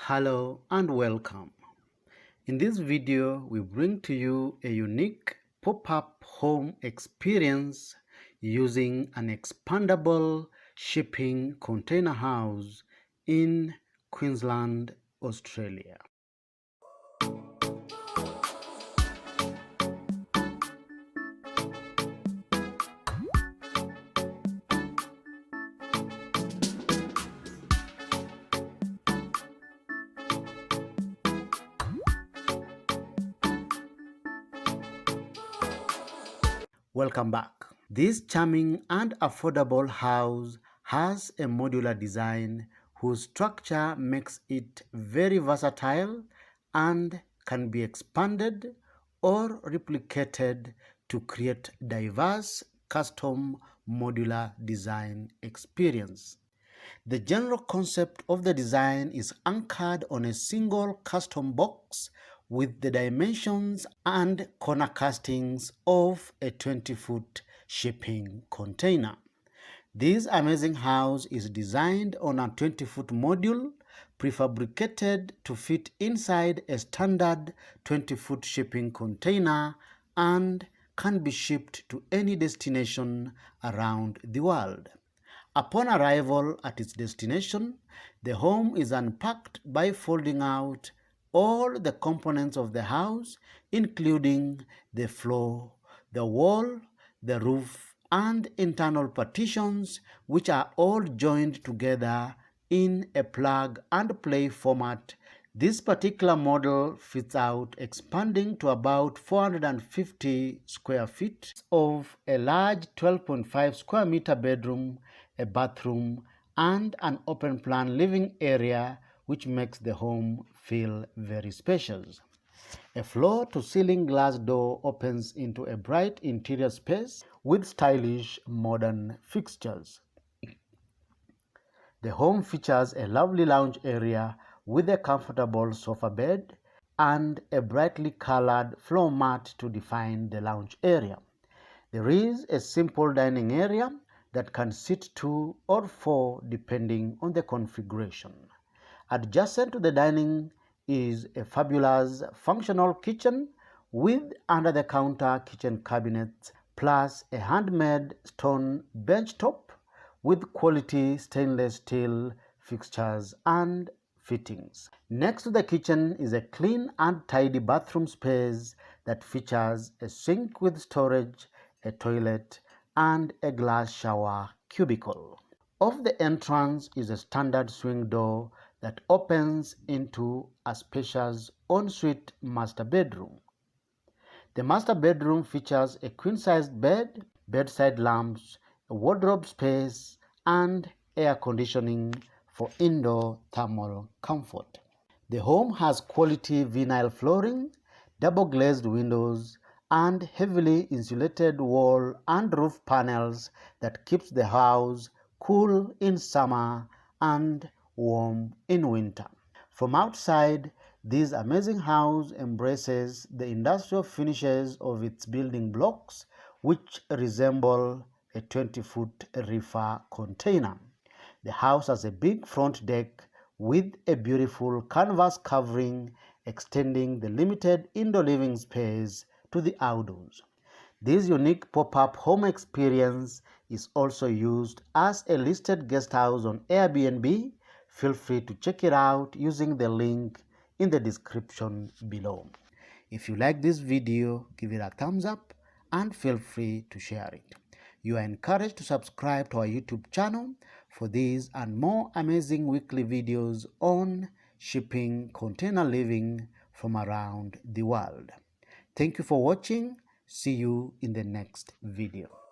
Hello and welcome. In this video, we bring to you a unique pop-up home experience using an expandable shipping container house in Queensland, Australia. Welcome back. This charming and affordable house has a modular design whose structure makes it very versatile and can be expanded or replicated to create diverse custom modular design experience. The general concept of the design is anchored on a single custom box with the dimensions and corner castings of a 20-foot shipping container. This amazing house is designed on a 20-foot module prefabricated to fit inside a standard 20-foot shipping container and can be shipped to any destination around the world. Upon arrival at its destination, the home is unpacked by folding out all the components of the house, including the floor, the wall, the roof, and internal partitions, which are all joined together in a plug-and-play format. This particular model fits out expanding to about 450 square feet of a large 12.5 square meter bedroom, a bathroom, and an open plan living area, which makes the home feel very spacious. A floor-to-ceiling glass door opens into a bright interior space with stylish modern fixtures. The home features a lovely lounge area with a comfortable sofa bed and a brightly colored floor mat to define the lounge area. There is a simple dining area that can sit 2 or 4 depending on the configuration. Adjacent to the dining is a fabulous functional kitchen with under-the-counter kitchen cabinets plus a handmade stone benchtop with quality stainless steel fixtures and fittings. Next to the kitchen is a clean and tidy bathroom space that features a sink with storage, a toilet, and a glass shower cubicle. Off the entrance is a standard swing door that opens into a spacious ensuite master bedroom. The master bedroom features a queen-sized bed, bedside lamps, a wardrobe space, and air conditioning for indoor thermal comfort. The home has quality vinyl flooring, double-glazed windows, and heavily insulated wall and roof panels that keeps the house cool in summer and warm in winter. From outside, this amazing house embraces the industrial finishes of its building blocks, which resemble a 20-foot reefer container. The house has a big front deck with a beautiful canvas covering extending the limited indoor living space to the outdoors. This unique pop-up home experience is also used as a listed guest house on Airbnb. Feel free to check it out using the link in the description below. If you like this video, give it a thumbs up and feel free to share it. You are encouraged to subscribe to our YouTube channel for these and more amazing weekly videos on shipping container living from around the world. Thank you for watching. See you in the next video.